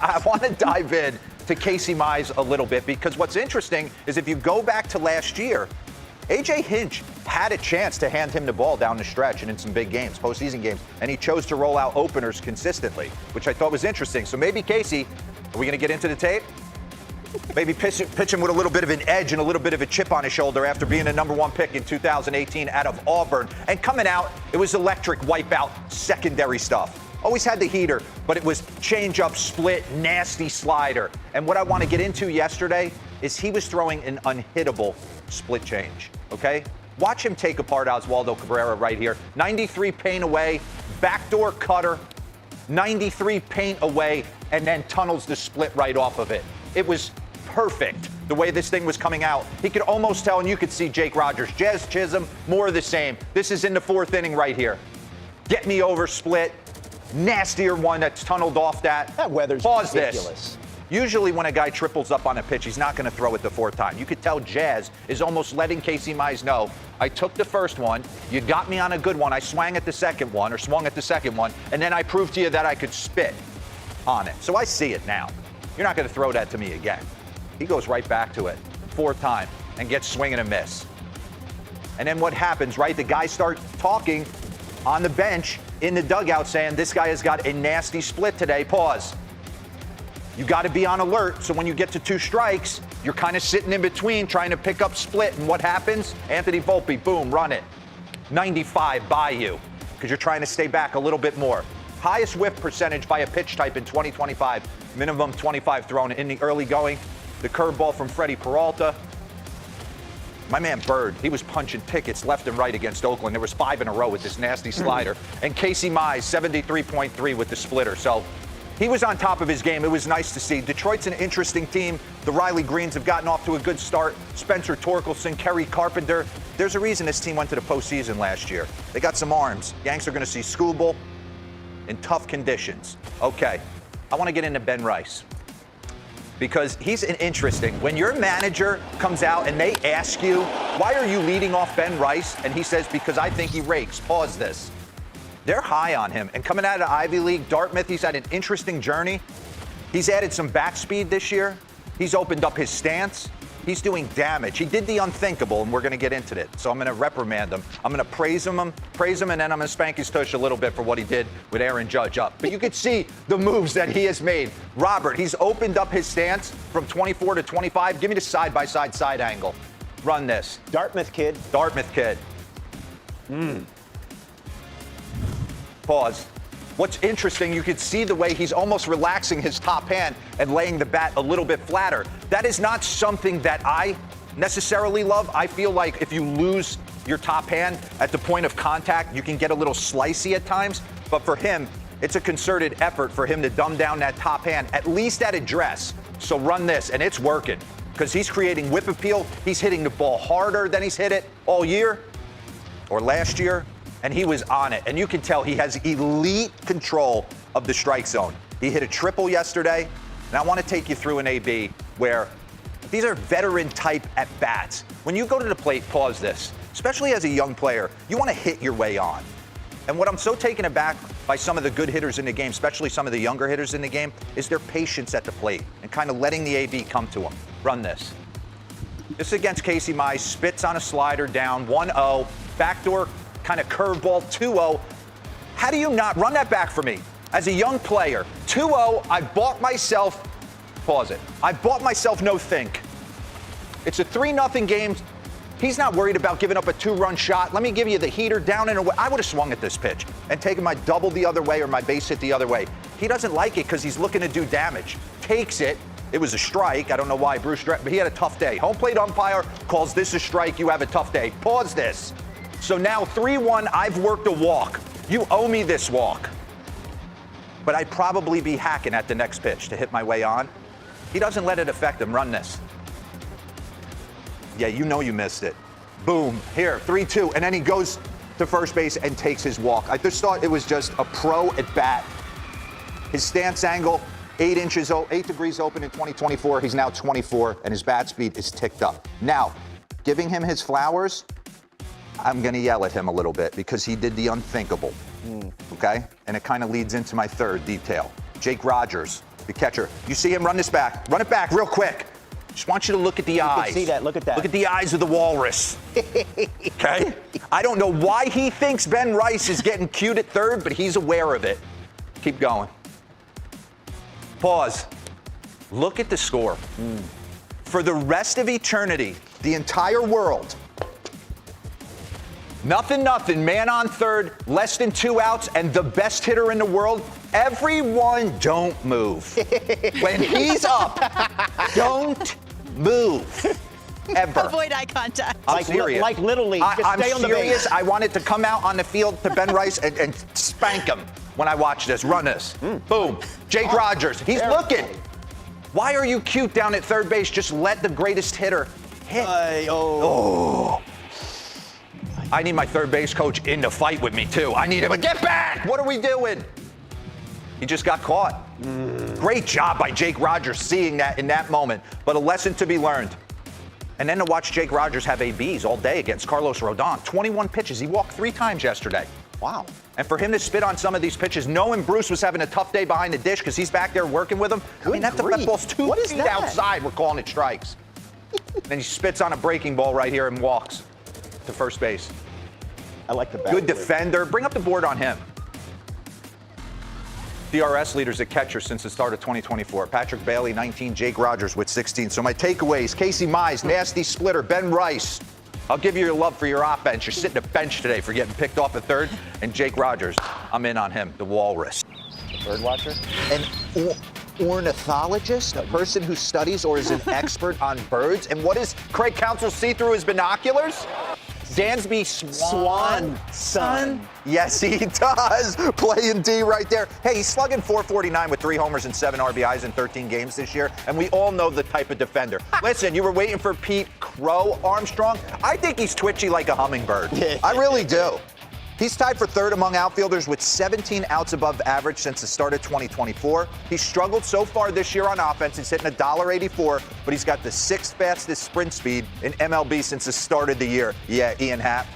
I want to dive in to Casey Mize a little bit because what's interesting is if you go back to last year, A.J. Hinch had a chance to hand him the ball down the stretch and in some big games, postseason games, and he chose to roll out openers consistently, which I thought was interesting. So maybe Casey, are we going to get into the tape? Maybe pitch him with a little bit of an edge and a little bit of a chip on his shoulder after being the #1 pick in 2018 out of Auburn. And coming out, it was electric wipeout secondary stuff. Always had the heater, but it was change-up, split, nasty slider. And what I want to get into yesterday is he was throwing an unhittable split change, okay? Watch him take apart Oswaldo Cabrera right here. 93 paint away, backdoor cutter, 93 paint away, and then tunnels the split right off of it. It was perfect the way this thing was coming out. He could almost tell, and you could see Jake Rogers, Jazz Chisholm, more of the same. This is in the 4th inning right here. Get me over split. Nastier one that's tunneled off that. That weather's Pause ridiculous. This. Usually when a guy triples up on a pitch, he's not going to throw it the 4th time. You could tell Jazz is almost letting Casey Mize know, I took the first one, you got me on a good one, I swung at the second one, and then I proved to you that I could spit on it. So I see it now. You're not going to throw that to me again. He goes right back to it, 4th time, and gets swing and a miss. And then what happens, right? The guys start talking on the bench in the dugout saying, this guy has got a nasty split today. Pause. You got to be on alert, so when you get to 2 strikes, you're kind of sitting in between trying to pick up split, and what happens? Anthony Volpe, boom, run it. 95 by you, because you're trying to stay back a little bit more. Highest whiff percentage by a pitch type in 2025. Minimum 25 thrown in the early going. The curveball from Freddie Peralta. My man Bird, he was punching tickets left and right against Oakland. There was 5 in a row with this nasty slider. And Casey Mize, 73.3 with the splitter. So he was on top of his game. It was nice to see. Detroit's an interesting team. The Riley Greens have gotten off to a good start. Spencer Torkelson, Kerry Carpenter. There's a reason this team went to the postseason last year. They got some arms. Yanks are going to see Skubal in tough conditions. Okay, I want to get into Ben Rice because he's an interesting. When your manager comes out and they ask you, why are you leading off Ben Rice? And he says, because I think he rakes. Pause this. They're high on him. And coming out of Ivy League, Dartmouth, he's had an interesting journey. He's added some back speed this year. He's opened up his stance. He's doing damage. He did the unthinkable, and we're going to get into it. So I'm going to reprimand him. I'm going to praise him, and then I'm going to spank his tush a little bit for what he did with Aaron Judge up. But you could see the moves that he has made. Robert, he's opened up his stance from 24 to 25. Give me the side-by-side side angle. Run this. Dartmouth kid. Dartmouth kid. Pause. What's interesting, you could see the way he's almost relaxing his top hand and laying the bat a little bit flatter. That is not something that I necessarily love. I feel like if you lose your top hand at the point of contact, you can get a little slicey at times. But for him, it's a concerted effort for him to dumb down that top hand, at least at address. So run this, and it's working because he's creating whip appeal. He's hitting the ball harder than he's hit it all year or last year. And he was on it. And you can tell he has elite control of the strike zone. He hit a triple yesterday. And I want to take you through an AB where these are veteran-type at-bats. When you go to the plate, pause this, especially as a young player, you want to hit your way on. And what I'm so taken aback by some of the good hitters in the game, especially some of the younger hitters in the game, is their patience at the plate and kind of letting the AB come to them. Run this. This is against Casey Mize. Spits on a slider down, 1-0. Backdoor kind of curveball, 2-0. How do you not run that back for me? As a young player, 2-0, I bought myself, pause it, I bought myself no think. It's a 3-0 game. He's not worried about giving up a 2-run shot. Let me give you the heater down and away. I would have swung at this pitch and taken my double the other way or my base hit the other way. He doesn't like it because he's looking to do damage. Takes it. It was a strike. I don't know why Bruce, but he had a tough day. Home plate umpire calls this a strike. You have a tough day. Pause this. So now 3-1, I've worked a walk. You owe me this walk. But I'd probably be hacking at the next pitch to hit my way on. He doesn't let it affect him. Run this. Yeah, you know you missed it. Boom. Here, 3-2. And then he goes to first base and takes his walk. I just thought it was just a pro at bat. His stance angle, 8 degrees open in 2024. He's now 24, and his bat speed is ticked up. Now, giving him his flowers, I'm going to yell at him a little bit because he did the unthinkable, okay? And it kind of leads into my third detail. Jake Rogers the catcher. You see him run this back. Run it back real quick. Just want you to look at the eyes. You can see that. Look at that. Look at the eyes of the walrus. Okay? I don't know why he thinks Ben Rice is getting cute at third, but he's aware of it. Keep going. Pause. Look at the score. For the rest of eternity, the entire world, nothing, man on third, less than 2 outs, and the best hitter in the world. Everyone don't move. When he's up, don't move. Ever. Avoid eye contact. I'm serious. Like Little League. Just I'm stay on the serious. base. I want it to come out on the field to Ben Rice and spank him when I watch this. Run this. Boom. Jake Rogers. He's looking. Why are you cute down at third base? Just let the greatest hitter hit. I need my third base coach in the fight with me, too. I need him to get back. What are we doing? He just got caught. Great job by Jake Rogers seeing that in that moment, but a lesson to be learned. And then to watch Jake Rogers have ABs all day against Carlos Rodon. 21 pitches. He walked 3 times yesterday. Wow. And for him to spit on some of these pitches, knowing Bruce was having a tough day behind the dish because he's back there working with him. I mean, that ball's 2 feet outside. We're calling it strikes. Then he spits on a breaking ball right here and walks to first base. I like the bat. Good defender. Bring up the board on him. DRS leaders at catcher since the start of 2024. Patrick Bailey, 19. Jake Rogers with 16. So my takeaways, Casey Mize, nasty splitter. Ben Rice, I'll give you your love for your offense. You're sitting a bench today for getting picked off at third. And Jake Rogers, I'm in on him, the walrus. Bird watcher? An ornithologist, a person who studies or is an expert on birds. And what does Craig Counsell see through his binoculars? Dansby Swan son? Yes, he does. Playing D right there. Hey, he's slugging .449 with 3 homers and 7 RBIs in 13 games this year, and we all know the type of defender. Listen, you were waiting for Pete Crow Armstrong. I think he's twitchy like a hummingbird. I really do. He's tied for third among outfielders with 17 outs above average since the start of 2024. He's struggled so far this year on offense. He's hitting $1.84, but he's got the 6th fastest sprint speed in MLB since the start of the year. Yeah, Ian Happ.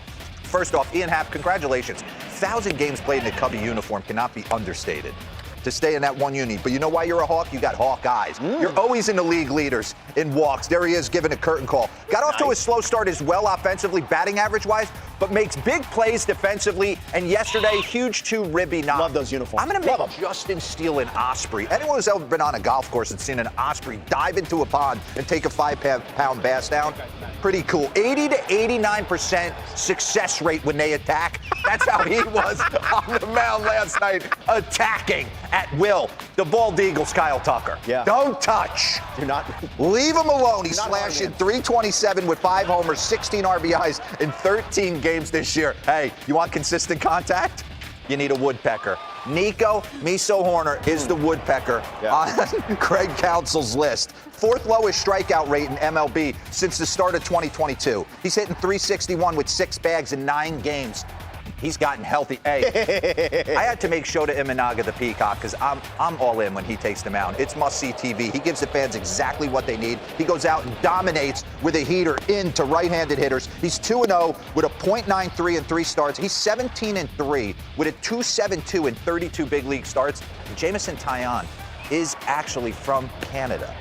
First off, Ian Happ, congratulations. 1,000 games played in a Cubby uniform cannot be understated. To stay in that one uni. But you know why you're a Hawk? You got Hawk eyes. You're always in the league leaders in walks. There he is giving a curtain call. Got off to a slow start as well offensively, batting average-wise, but makes big plays defensively. And yesterday, huge 2-ribby knock. Love those uniforms. I'm going to make Justin Steele an Osprey. Anyone who's ever been on a golf course and seen an Osprey dive into a pond and take a 5-pound bass down, pretty cool. 80 to 89% success rate when they attack. That's how he was on the mound last night, attacking at will. The bald Eagles, Kyle Tucker. Yeah. Don't touch. Do not. Leave him alone. He's slashing .327 with 5 homers, 16 RBIs in 13 games this year. Hey, you want consistent contact? You need a woodpecker. Nico Miso-Horner is the woodpecker on Craig Counsell's list. 4th lowest strikeout rate in MLB since the start of 2022. He's hitting .361 with 6 bags in 9 games. He's gotten healthy. Hey, I had to make Shota Imanaga the Peacock because I'm all in when he takes the mound. It's must-see TV. He gives the fans exactly what they need. He goes out and dominates with a heater into right-handed hitters. He's 2-0 with a .93 in 3 starts. He's 17-3 with a .272 in 32 big league starts. And Jameson Taillon is actually from Canada.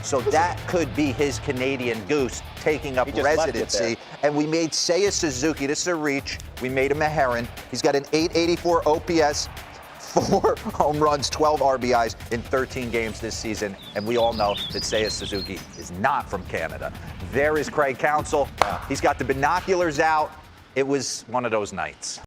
So that could be his Canadian goose taking up residency. And we made Seiya Suzuki, this is a reach, we made him a Heron. He's got an .884 OPS, 4 home runs, 12 RBIs in 13 games this season. And we all know that Seiya Suzuki is not from Canada. There is Craig Counsell. He's got the binoculars out. It was one of those nights.